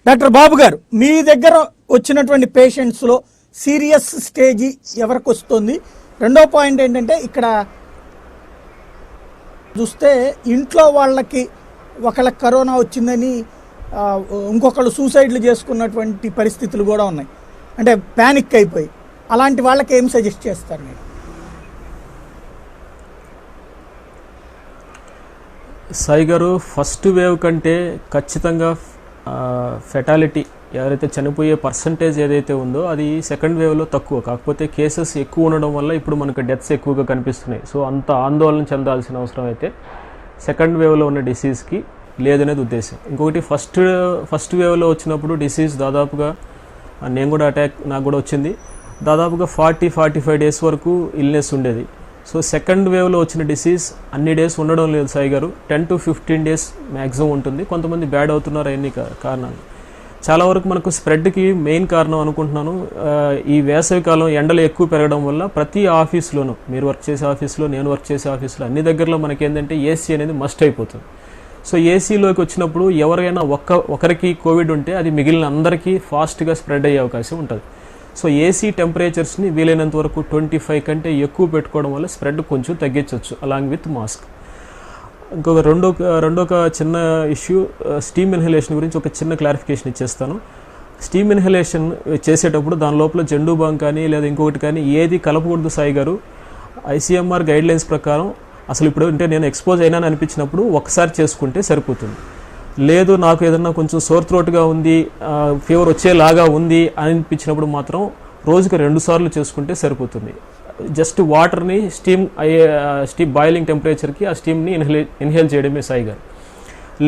Doctor బాబు గారు, మీ దగ్గర వచ్చినటువంటి పేషెంట్స్లో సీరియస్ స్టేజీ ఎవరికి వస్తుంది? రెండో పాయింట్ ఏంటంటే, ఇక్కడ చూస్తే ఇంట్లో వాళ్ళకి ఒకళ్ళకి కరోనా వచ్చిందని ఇంకొకళ్ళు సూసైడ్లు చేసుకున్నటువంటి పరిస్థితులు కూడా ఉన్నాయి. అంటే ప్యానిక్ అయిపోయి, అలాంటి వాళ్ళకి ఏం సజెస్ట్ చేస్తారు మీరు? సాయి గారు, ఫస్ట్ వేవ్ కంటే ఖచ్చితంగా ఫెటాలిటీ ఎవరైతే చనిపోయే పర్సంటేజ్ ఏదైతే ఉందో అది సెకండ్ వేవ్లో తక్కువ. కాకపోతే కేసెస్ ఎక్కువ ఉండడం వల్ల ఇప్పుడు మనకు డెత్స్ ఎక్కువగా కనిపిస్తున్నాయి. సో అంత ఆందోళన చెందాల్సిన అవసరం అయితే సెకండ్ వేవ్లో ఉన్న డిసీజ్కి లేదనేది ఉద్దేశం. ఇంకొకటి ఫస్ట్ వేవ్లో వచ్చినప్పుడు డిసీజ్ దాదాపుగా నేను కూడా నాకు కూడా వచ్చింది. దాదాపుగా 40-45 డేస్ వరకు ఇల్నెస్ ఉండేది. సో సెకండ్ వేవ్లో వచ్చిన డిసీజ్ అన్ని డేస్ ఉండడం లేదు సాయి గారు. 10 to 15 డేస్ మ్యాక్సిమం ఉంటుంది. కొంతమంది బ్యాడ్ అవుతున్నారు అన్ని కారణాలు. చాలా వరకు మనకు స్ప్రెడ్కి మెయిన్ కారణం అనుకుంటున్నాను ఈ వేసవి కాలం ఎండలు ఎక్కువ పెరగడం వల్ల ప్రతి ఆఫీస్లోనూ, మీరు వర్క్ చేసే ఆఫీస్లో, నేను వర్క్ చేసే ఆఫీస్లో, అన్ని దగ్గరలో మనకి ఏంటంటే ఏసీ అనేది మస్ట్ అయిపోతుంది. సో ఏసీలోకి వచ్చినప్పుడు ఎవరైనా ఒకరికి కోవిడ్ ఉంటే అది మిగిలిన అందరికీ ఫాస్ట్గా స్ప్రెడ్ అయ్యే అవకాశం ఉంటుంది. సో ఏసీ టెంపరేచర్స్ని వీలైనంత వరకు 25 కంటే ఎక్కువ పెట్టుకోవడం వల్ల స్ప్రెడ్ కొంచెం తగ్గించవచ్చు, అలాంగ్ విత్ మాస్క్. ఇంకొక రెండో చిన్న ఇష్యూ, స్టీమ్ ఇన్హలేషన్ గురించి ఒక చిన్న క్లారిఫికేషన్ ఇచ్చేస్తాను. స్టీమ్ ఇన్హలేషన్ చేసేటప్పుడు దాని లోపల జెండు బాంగ్ కానీ లేదా ఇంకొకటి కానీ ఏది కలపకూడదు సాయి గారు. ICMR గైడ్లైన్స్ ప్రకారం అసలు ఇప్పుడు అంటే నేను ఎక్స్పోజ్ అయినాను అనిపించినప్పుడు ఒకసారి చేసుకుంటే సరిపోతుంది. లేదు నాకు ఏదన్నా కొంచెం సోర్ థ్రోట్గా ఉంది, ఫీవర్ వచ్చేలాగా ఉంది అనిపించినప్పుడు మాత్రం రోజుకి 2 సార్లు చేసుకుంటే సరిపోతుంది. జస్ట్ వాటర్ని స్టీమ్ బాయిలింగ్ టెంపరేచర్కి ఆ స్టీమ్ని ఇన్హేల్ చేయడమే సాయి గారు.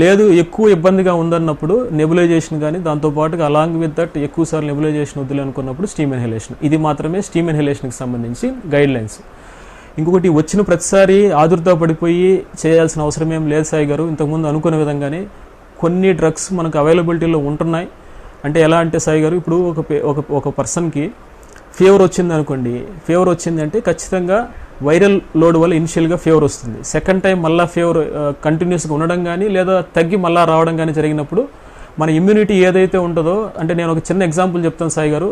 లేదు ఎక్కువ ఇబ్బందిగా ఉందన్నప్పుడు నెబులైజేషన్ కానీ దాంతోపాటుగా అలాంగ్ విత్ దట్ ఎక్కువసార్లు నెబులైజేషన్ వద్దులే అనుకున్నప్పుడు స్టీమ్ ఇన్హలేషన్. ఇది మాత్రమే స్టీమ్ ఇన్హలేషన్కి సంబంధించి గైడ్లైన్స్. ఇంకొకటి, వచ్చిన ప్రతిసారి ఆదుర్దా పడిపోయి చేయాల్సిన అవసరం ఏం లేదు సాయి గారు. ఇంతకుముందు అనుకున్న విధంగానే కొన్ని డ్రగ్స్ మనకు అవైలబిలిటీలో ఉంటున్నాయి. అంటే ఎలా అంటే సాయి గారు, ఇప్పుడు ఒక పర్సన్కి ఫీవర్ వచ్చింది అనుకోండి, ఫీవర్ వచ్చింది అంటే ఖచ్చితంగా వైరల్ లోడ్ వల్ల ఇనిషియల్గా ఫీవర్ వస్తుంది. సెకండ్ టైం మళ్ళీ ఫీవర్ కంటిన్యూస్గా ఉండడం కానీ లేదా తగ్గి మళ్ళీ రావడం కానీ జరిగినప్పుడు మన ఇమ్యూనిటీ ఏదైతే ఉంటుందో, అంటే నేను ఒక చిన్న ఎగ్జాంపుల్ చెప్తాను సాయి గారు.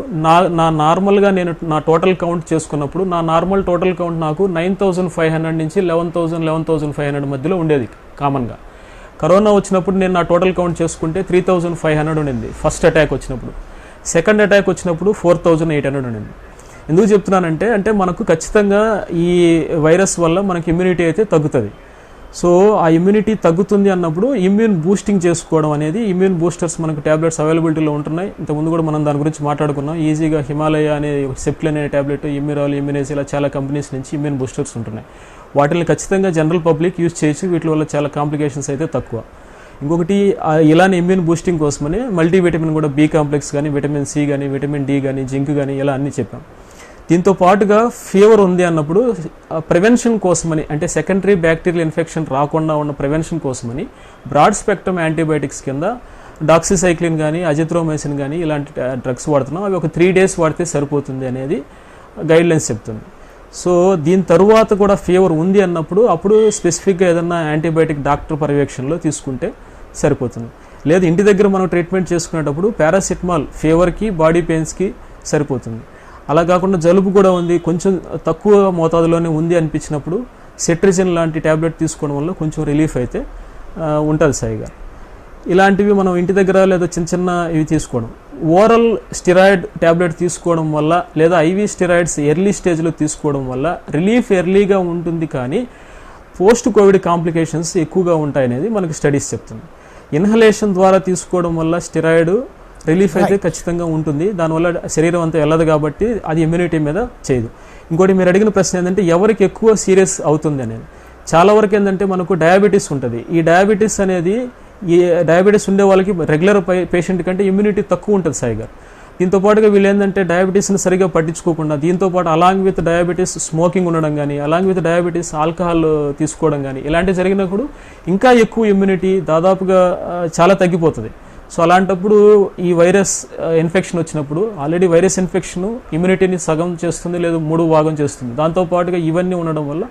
నార్మల్గా నేను నా టోటల్ కౌంట్ చేసుకున్నప్పుడు నా నార్మల్ టోటల్ కౌంట్ నాకు 9,500 నుంచి 11,500 మధ్యలో ఉండేది కామన్గా. కరోనా వచ్చినప్పుడు నేను నా టోటల్ కౌంట్ చేసుకుంటే 3,500 ఉండింది ఫస్ట్ అటాక్ వచ్చినప్పుడు. సెకండ్ అటాక్ వచ్చినప్పుడు 4,800 ఉండింది. ఎందుకు చెప్తున్నానంటే మనకు ఖచ్చితంగా ఈ వైరస్ వల్ల మనకి ఇమ్యూనిటీ అయితే తగ్గుతుంది. సో ఆ ఇమ్యూనిటీ తగ్గుతుంది అన్నప్పుడు ఇమ్యూన్ బూస్టింగ్ చేసుకోవడం అనేది, ఇమ్యూన్ బూస్టర్స్ మనకు ట్యాబ్లెట్స్ అవైలబిలిటీలో ఉంటున్నాయి. ఇంతకుముందు కూడా మనం దాని గురించి మాట్లాడుకున్నాం. ఈజీగా హిమాలయ అనే సెప్టిల్ అనే ట్యాబ్లెట్, ఇమ్యూరాల్, ఇమ్యూనేజ్ ఇలా చాలా కంపెనీస్ నుంచి ఇమ్యూన్ బూస్టర్స్ ఉంటున్నాయి. వాటిని ఖచ్చితంగా జనరల్ పబ్లిక్ యూజ్ చేయొచ్చు. వీటి వల్ల చాలా కాంప్లికేషన్స్ అయితే తక్కువ. ఇంకొకటి, ఇలానే ఇమ్యూన్ బూస్టింగ్ కోసమని మల్టీవిటమిన్ కూడా B కాంప్లెక్స్ కానీ, విటమిన్ C కానీ, విటమిన్ D కానీ, జింక్ కానీ ఇలా అన్నీ చెప్పాం. దీంతో పాటుగా ఫీవర్ ఉంది అన్నప్పుడు ప్రివెన్షన్ కోసమని, అంటే సెకండరీ బ్యాక్టీరియల్ ఇన్ఫెక్షన్ రాకుండా ఉన్న ప్రివెన్షన్ కోసమని బ్రాడ్ స్పెక్ట్రమ్ యాంటీబయాటిక్స్ కింద డాక్సిసైక్లిన్ కానీ, అజిత్రోమైసిన్ కానీ ఇలాంటి డ్రగ్స్ వాడుతున్నాం. అవి ఒక 3 days వాడితే సరిపోతుంది అనేది గైడ్లైన్స్ చెప్తుంది. సో దీని తరువాత కూడా ఫీవర్ ఉంది అన్నప్పుడు అప్పుడు స్పెసిఫిక్గా ఏదన్నా యాంటీబయాటిక్ డాక్టర్ పర్యవేక్షణలో తీసుకుంటే సరిపోతుంది. లేదు ఇంటి దగ్గర మనం ట్రీట్మెంట్ చేసుకునేటప్పుడు పారాసిటమాల్ ఫీవర్కి, బాడీ పెయిన్స్కి సరిపోతుంది. అలా కాకుండా జలుబు కూడా ఉంది, కొంచెం తక్కువ మోతాదులోనే ఉంది అనిపించినప్పుడు సెట్రిజిన్ లాంటి ట్యాబ్లెట్ తీసుకోవడం వల్ల కొంచెం రిలీఫ్ అయితే ఉంటుంది సాయి గారు. ఇలాంటివి మనం ఇంటి దగ్గర లేదా చిన్న ఇవి తీసుకోవడం. ఓరల్ స్టెరాయిడ్ ట్యాబ్లెట్ తీసుకోవడం వల్ల లేదా IV స్టెరాయిడ్స్ ఎర్లీ స్టేజ్లో తీసుకోవడం వల్ల రిలీఫ్ ఎర్లీగా ఉంటుంది, కానీ పోస్ట్ కోవిడ్ కాంప్లికేషన్స్ ఎక్కువగా ఉంటాయనేది మనకి స్టడీస్ చెప్తుంది. ఇన్హలేషన్ ద్వారా తీసుకోవడం వల్ల స్టెరాయిడ్ రిలీఫ్ అయితే ఖచ్చితంగా ఉంటుంది. దానివల్ల శరీరం అంతా వెళ్ళదు కాబట్టి అది ఇమ్యూనిటీ మీద చేయదు. ఇంకోటి, మీరు అడిగిన ప్రశ్న ఏంటంటే ఎవరికి ఎక్కువ సీరియస్ అవుతుంది అనేది. చాలా వరకు ఏంటంటే మనకు డయాబెటీస్ ఉంటుంది. ఈ డయాబెటీస్ అనేది ఉండే వాళ్ళకి రెగ్యులర్ పేషెంట్ కంటే ఇమ్యూనిటీ తక్కువ ఉంటుంది సాయి గారు. దీంతో పాటుగా వీళ్ళు ఏంటంటే డయాబెటీస్ని సరిగా పట్టించుకోకుండా, దీంతో పాటు అలాంగ్ విత్ డయాబెటీస్ స్మోకింగ్ ఉండడం కానీ, అలాంగ్ విత్ డయాబెటీస్ ఆల్కహాల్ తీసుకోవడం కానీ ఇలాంటివి జరిగినప్పుడు ఇంకా ఎక్కువ ఇమ్యూనిటీ దాదాపుగా చాలా తగ్గిపోతుంది. సో అలాంటప్పుడు ఈ వైరస్ ఇన్ఫెక్షన్ వచ్చినప్పుడు, ఆల్రెడీ వైరస్ ఇన్ఫెక్షన్ ఇమ్యూనిటీని సగం చేస్తుంది లేదా 3 భాగం చేస్తుంది. దాంతోపాటుగా ఇవన్నీ ఉండడం వల్ల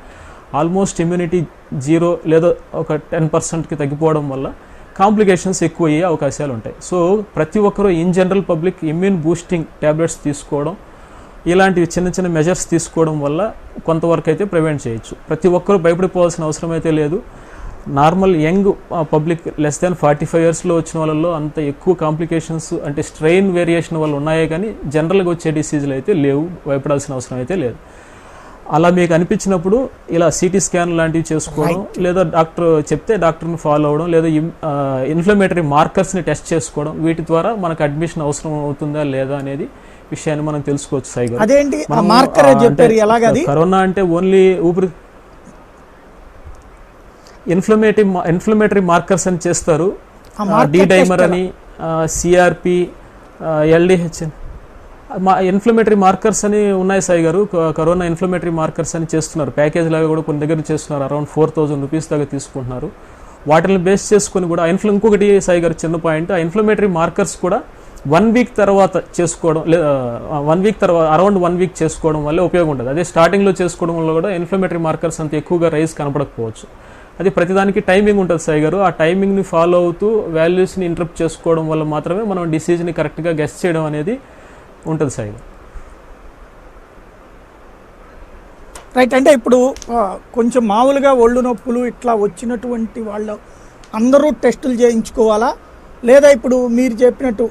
ఆల్మోస్ట్ ఇమ్యూనిటీ 0 లేదా ఒక 10%కి తగ్గిపోవడం వల్ల కాంప్లికేషన్స్ ఎక్కువ అయ్యే అవకాశాలు ఉంటాయి. సో ప్రతి ఒక్కరూ in general public immune boosting tablets తీసుకోవడం, ఇలాంటివి చిన్న చిన్న మెజర్స్ తీసుకోవడం వల్ల కొంతవరకు అయితే ప్రివెంట్ చేయొచ్చు. ప్రతి ఒక్కరూ భయపడిపోవాల్సిన అవసరం అయితే లేదు. Normal young public less than 45 yearsలో వచ్చిన వాళ్ళలో అంత ఎక్కువ కాంప్లికేషన్స్ అంటే స్ట్రెయిన్ వేరియేషన్ వల్ల ఉన్నాయే కానీ జనరల్గా వచ్చే డిసీజులు అయితే లేవు, భయపడాల్సిన అవసరం అయితే లేదు. అలా మీకు అనిపించినప్పుడు ఇలా సిటీ స్కాన్ లాంటివి చేసుకోవడం, లేదా డాక్టర్ చెప్తే డాక్టర్ని ఫాలో అవ్వడం, లేదా ఇన్ఫ్లమేటరీ మార్కర్స్ని టెస్ట్ చేసుకోవడం, వీటి ద్వారా మనకు అడ్మిషన్ అవసరం అవుతుందా లేదా అనేది విషయాన్ని మనం తెలుసుకోవచ్చు. సైగా అదేంటి మార్కర్ చెప్పారు, ఎలాగది? కరోనా అంటే ఓన్లీ ఊపిరి ఇన్ఫ్లమేటరీ మార్కర్స్ అని చేస్తారు. డి డైమర్ అని, సిఆర్పి, ఎల్డిహెచ్ అని ఇన్ఫ్లమేటరీ మార్కర్స్ అని ఉన్నాయి సాయి గారు. కరోనా ఇన్ఫ్లమేటరీ మార్కర్స్ అని చేస్తున్నారు, ప్యాకేజ్ లాగా కూడా కొన్ని దగ్గర చేస్తున్నారు. అరౌండ్ 4,000 rupees దాకా తీసుకుంటున్నారు. వాటిని బేస్ చేసుకొని కూడా ఇంకొకటి సాయి గారు చిన్న పాయింట్, ఆ ఇన్ఫ్లమేటరీ మార్కర్స్ కూడా 1 week తర్వాత చేసుకోవడం, లేదా 1 week తర్వాత అరౌండ్ 1 week చేసుకోవడం వల్ల ఉపయోగం ఉంటుంది. అదే స్టార్టింగ్లో చేసుకోవడం వల్ల కూడా ఇన్ఫ్లమేటరీ మార్కర్స్ అంత ఎక్కువగా రైజ్ కనపడకపోవచ్చు. అది ప్రతిదానికి టైమింగ్ ఉంటుంది సాయి గారు. ఆ టైమింగ్ని ఫాలో అవుతూ వాల్యూస్ని ఇంటరప్ట్ చేసుకోవడం వల్ల మాత్రమే మనం డిసీజ్ని కరెక్ట్గా గెస్ చేయడం అనేది ఉంటుంది సాయి గారు. రైట్. అంటే ఇప్పుడు కొంచెం మామూలుగా ఒళ్ళు నొప్పులు ఇట్లా వచ్చినటువంటి వాళ్ళు అందరూ టెస్టులు చేయించుకోవాలా, లేదా ఇప్పుడు మీరు చెప్పినట్టు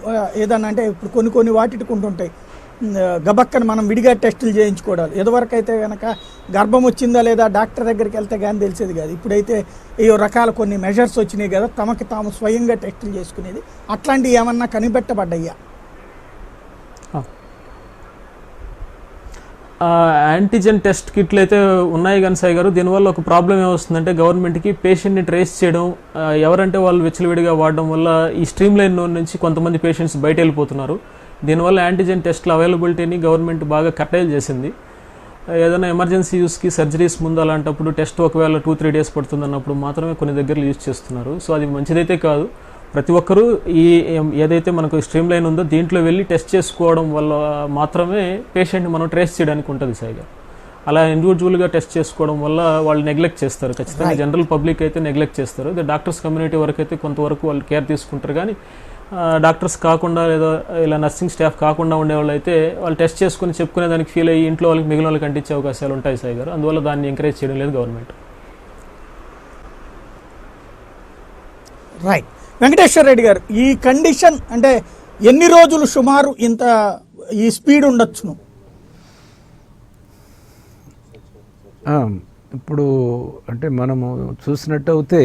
ఏదన్నా అంటే ఇప్పుడు కొన్ని వాటికి ఉంటుంటాయి గబక్కన మనం విడిగా టెస్టులు చేయించుకోవడాలు. ఎదువరకు అయితే కనుక గర్భం వచ్చిందా లేదా డాక్టర్ దగ్గరికి వెళ్తే కానీ తెలిసేది కాదు. ఇప్పుడైతే ఈ రకాల కొన్ని మెజర్స్ వచ్చినాయి కదా, తమకి తాము స్వయంగా టెస్టులు చేసుకునేది, అట్లాంటివి ఏమన్నా కనిపెట్టబడ్డాయా? యాంటీజెన్ టెస్ట్ కిట్లు అయితే ఉన్నాయి కానీ సాయి గారు, దీనివల్ల ఒక ప్రాబ్లం ఏమొస్తుందంటే గవర్నమెంట్కి పేషెంట్ని ట్రేస్ చేయడం, ఎవరంటే వాళ్ళు విచ్చలవిడిగా వాడడం వల్ల ఈ స్ట్రీమ్ లైన్ నుంచి కొంతమంది పేషెంట్స్ బయట వెళ్ళిపోతున్నారు. దీనివల్ల యాంటీజెన్ టెస్ట్ల అవైలబిలిటీని గవర్నమెంట్ బాగా కట్టైల్ చేసింది. ఏదైనా ఎమర్జెన్సీ యూస్కి సర్జరీస్ ముందు అలాంటప్పుడు టెస్ట్ ఒకవేళ 2-3 days పడుతుంది అన్నప్పుడు మాత్రమే కొన్ని దగ్గరలు యూజ్ చేస్తున్నారు. సో అది మంచిదైతే కాదు. ప్రతి ఒక్కరూ ఏదైతే మనకు స్ట్రీమ్ లైన్ ఉందో దీంట్లో వెళ్ళి టెస్ట్ చేసుకోవడం వల్ల మాత్రమే పేషెంట్ని మనం ట్రేస్ చేయడానికి ఉంటుంది సాయిగా. అలా ఇండివిజువల్గా టెస్ట్ చేసుకోవడం వల్ల వాళ్ళు నెగ్లెక్ట్ చేస్తారు, ఖచ్చితంగా జనరల్ పబ్లిక్ అయితే నెగ్లెక్ట్ చేస్తారు. డాక్టర్స్ కమ్యూనిటీ వరకు అయితే కొంతవరకు వాళ్ళు కేర్ తీసుకుంటారు, కానీ డాక్టర్స్ కాకుండా లేదా ఇలా నర్సింగ్ స్టాఫ్ కాకుండా ఉండేవాళ్ళు అయితే వాళ్ళు టెస్ట్ చేసుకుని చెప్పుకునే దానికి ఫీల్ అయ్యి ఇంట్లో వాళ్ళకి మిగిలిన వాళ్ళకి అంటించే అవకాశాలు ఉంటాయి సాయి గారు. అందువల్ల దాన్ని ఎంకరేజ్ చేయడం లేదు గవర్నమెంట్. రైట్. వెంకటేశ్వర రెడ్డి గారు, ఈ కండిషన్ అంటే ఎన్ని రోజులు సుమారు ఇంత ఈ స్పీడ్ ఉండొచ్చును? ఇప్పుడు అంటే మనము చూసినట్టు అయితే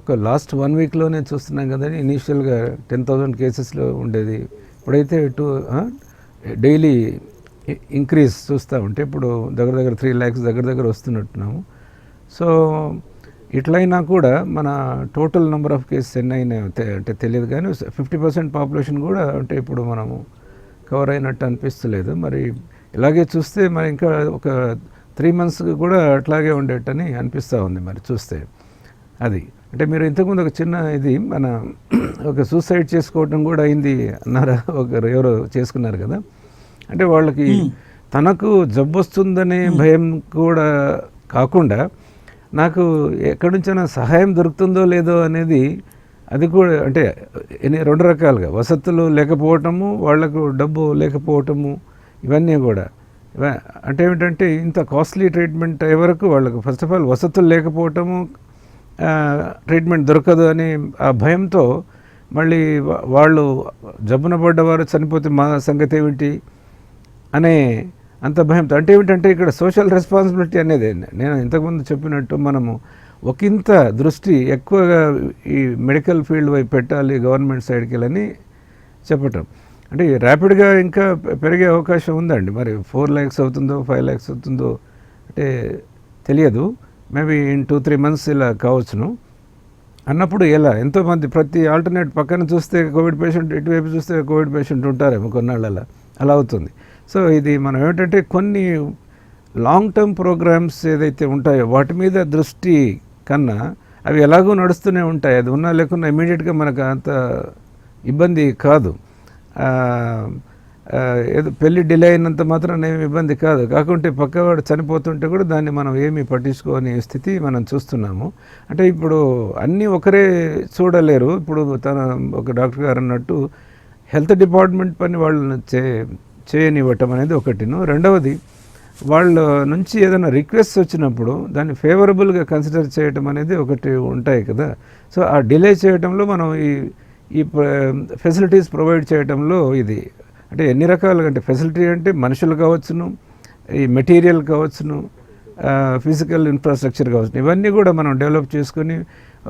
ఒక లాస్ట్ 1 weekలోనే చూస్తున్నాం కదండి. ఇనీషియల్గా 10,000 కేసెస్లో ఉండేది, ఇప్పుడైతే డైలీ ఇంక్రీజ్ చూస్తూ ఉంటే ఇప్పుడు దగ్గర 3 lakhs దగ్గర వస్తున్నట్టున్నాము. సో ఇట్లయినా కూడా మన టోటల్ నెంబర్ ఆఫ్ కేసెస్ ఎన్ని అయినా అంటే తెలియదు, కానీ 50% పాపులేషన్ కూడా అంటే ఇప్పుడు మనము కవర్ అయినట్టు అనిపిస్తలేదు. మరి ఇలాగే చూస్తే మరి ఇంకా ఒక 3 months కూడా అట్లాగే ఉండేటని అనిపిస్తూ ఉంది మరి చూస్తే. అది అంటే మీరు ఇంతకుముందు ఒక చిన్న ఇది మన ఒక సూసైడ్ చేసుకోవటం కూడా అయింది అన్నారా, ఎవరో చేసుకున్నారు కదా. అంటే వాళ్ళకి తనకు జబ్బు వస్తుందనే భయం కూడా కాకుండా నాకు ఎక్కడి నుంచైనా సహాయం దొరుకుతుందో లేదో అనేది, అది కూడా అంటే 2 రకాలుగా వసతులు లేకపోవటము, వాళ్లకు డబ్బు లేకపోవటము, ఇవన్నీ కూడా అంటే ఏమిటంటే ఇంత కాస్ట్లీ ట్రీట్మెంట్ అయ్యే వరకు వాళ్ళకు ఫస్ట్ ఆఫ్ ఆల్ వసతులు లేకపోవటము, ట్రీట్మెంట్ దొరకదు అని ఆ భయంతో మళ్ళీ వాళ్ళు జబ్బున పడ్డవారు చనిపోతే మా సంగతి ఏమిటి అనే అంత భయంతో. అంటే ఏమిటంటే ఇక్కడ సోషల్ రెస్పాన్సిబిలిటీ అనేది నేను ఇంతకుముందు చెప్పినట్టు మనము ఒకంత దృష్టి ఎక్కువగా ఈ మెడికల్ ఫీల్డ్ వైపు పెట్టాలి గవర్నమెంట్ సైడ్కి వెళ్ళని చెప్పటం. అంటే ర్యాపిడ్గా ఇంకా పెరిగే అవకాశం ఉందండి. మరి 4 lakhs అవుతుందో 5 lakhs అవుతుందో అంటే తెలియదు. మేబీ ఇన్ 2-3 months ఇలా కావచ్చును. అన్నప్పుడు ఎలా ఎంతోమంది ప్రతి ఆల్టర్నేట్ పక్కన చూస్తే కోవిడ్ పేషెంట్, ఇటువైపు చూస్తే కోవిడ్ పేషెంట్ ఉంటారేమో కొన్నాళ్ళ అలా అవుతుంది. సో ఇది మనం ఏమిటంటే కొన్ని లాంగ్ టర్మ్ ప్రోగ్రామ్స్ ఏదైతే ఉంటాయో వాటి మీద దృష్టి కన్నా అవి ఎలాగో నడుస్తూనే ఉంటాయి. అది ఉన్నా లేకున్నా ఇమీడియట్గా మనకు అంత ఇబ్బంది కాదు. ఏదో పెళ్లి డిలే అయినంత మాత్రం ఏమి ఇబ్బంది కాదు. కాకుంటే పక్కవాడు చనిపోతుంటే కూడా దాన్ని మనం ఏమీ పట్టించుకోని స్థితి మనం చూస్తున్నాము. అంటే ఇప్పుడు అన్నీ ఒకరే చూడలేరు. ఇప్పుడు ఒక డాక్టర్ గారు అన్నట్టు హెల్త్ డిపార్ట్మెంట్ పని వాళ్ళని చేయనివ్వటం అనేది ఒకటిను. రెండవది వాళ్ళ నుంచి ఏదైనా రిక్వెస్ట్ వచ్చినప్పుడు దాన్ని ఫేవరబుల్గా కన్సిడర్ చేయటం అనేది ఒకటి ఉంటాయి కదా. సో ఆ డిలే చేయటంలో మనం ఈ ఫెసిలిటీస్ ప్రొవైడ్ చేయటంలో ఇది అంటే ఎన్ని రకాలుగా అంటే ఫెసిలిటీ అంటే మనుషులు కావచ్చును, ఈ మెటీరియల్ కావచ్చును, ఫిజికల్ ఇన్ఫ్రాస్ట్రక్చర్ కావచ్చు, ఇవన్నీ కూడా మనం డెవలప్ చేసుకొని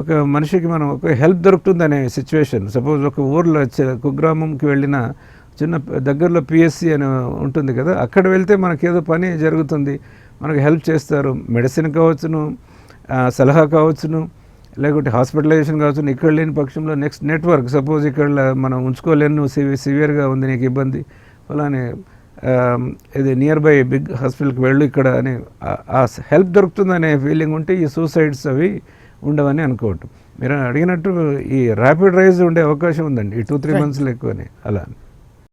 ఒక మనిషికి మనం ఒక హెల్ప్ దొరుకుతుందనే సిచ్యువేషన్. సపోజ్ ఒక ఊర్లో కుగ్రామంకి వెళ్ళిన చిన్న దగ్గరలో పిఎస్సి అని ఉంటుంది కదా, అక్కడ వెళ్తే మనకేదో పని జరుగుతుంది, మనకు హెల్ప్ చేస్తారు. మెడిసిన్ కావచ్చును, సలహా కావచ్చును, లేకుంటే హాస్పిటలైజేషన్ కావచ్చు. ఇక్కడ లేని పక్షంలో నెక్స్ట్ నెట్వర్క్, సపోజ్ ఇక్కడ మనం ఉంచుకోలేను, సివియర్గా ఉంది నీకు ఇబ్బంది, అలానే ఇది నియర్ బై బిగ్ హాస్పిటల్కి వెళ్ళు ఇక్కడ అని ఆ హెల్ప్ దొరుకుతుందనే ఫీలింగ్ ఉంటే ఈ సూసైడ్స్ అవి ఉండవని అనుకోవటం. మీరు అడిగినట్టు ఈ ర్యాపిడ్ రైజ్ ఉండే అవకాశం ఉందండి ఈ 2-3 మంత్స్లో ఎక్కువని అలా.